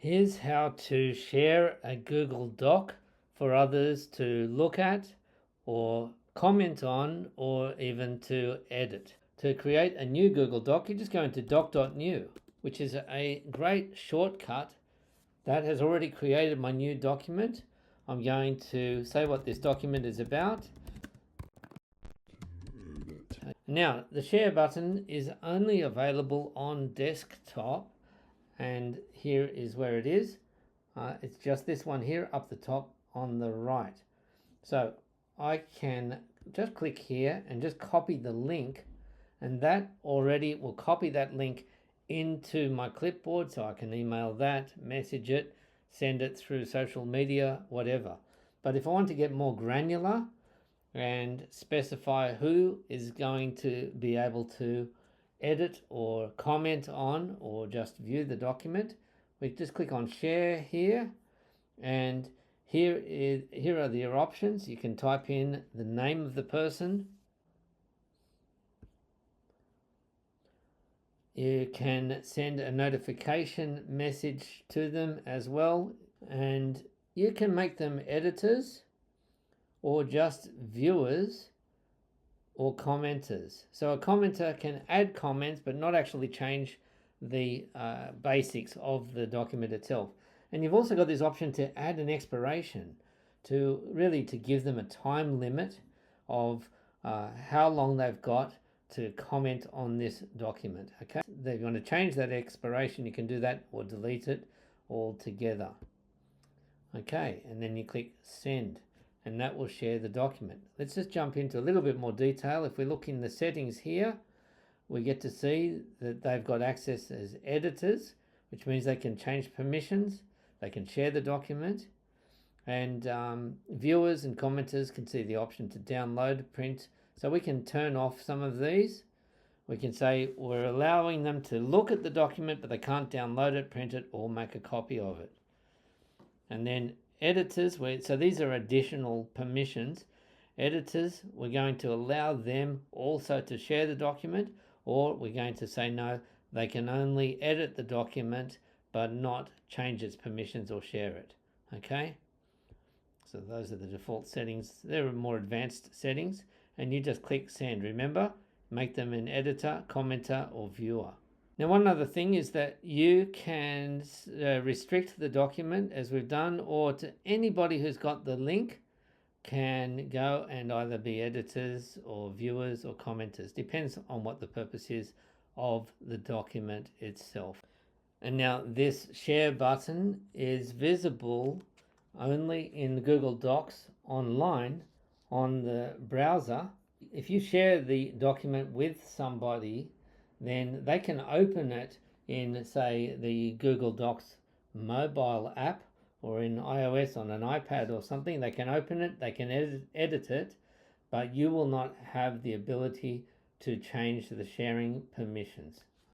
Here's how to share a Google Doc for others to look at or comment on or even to edit. To create a new Google Doc, you just go into doc.new, which is a great shortcut that has already created my new document. I'm going to say what this document is about. Now, the share button is only available on desktop, and here is where it is. It's just this one here up the top on the right. So I can just click here and just copy the link, and that already will copy that link into my clipboard, so I can email that, message it, send it through social media, whatever. But if I want to get more granular and specify who is going to be able to edit or comment on or just view the document, we just click on share here, and here are your options. You can type in the name of the person. You can send a notification message to them as well, and you can make them editors or just viewers or commenters. So a commenter can add comments but not actually change the basics of the document itself. And you've also got this option to add an expiration to give them a time limit of how long they've got to comment on this document. Okay, they're going to change that expiration. You can do that or delete it altogether. Okay, and then you click send, and that will share the document. Let's just jump into a little bit more detail. If we look in the settings here, we get to see that they've got access as editors, which means they can change permissions, they can share the document, and viewers and commenters can see the option to download, print. So we can turn off some of these. We can say we're allowing them to look at the document, but they can't download it, print it, or make a copy of it. And then editors, so these are additional permissions. Editors, we're going to allow them also to share the document, or we're going to say no, they can only edit the document but not change its permissions or share it. Okay, so those are the default settings. There are more advanced settings, and you just click send. Remember, make them an editor, commenter, or viewer. Now, one other thing is that you can restrict the document, as we've done, or to anybody who's got the link can go and either be editors or viewers or commenters. Depends on what the purpose is of the document itself. And now this share button is visible only in Google Docs online on the browser. If you share the document with somebody, then they can open it in, say, the Google Docs mobile app, or in iOS on an iPad or something. They can open it, they can edit it, but you will not have the ability to change the sharing permissions.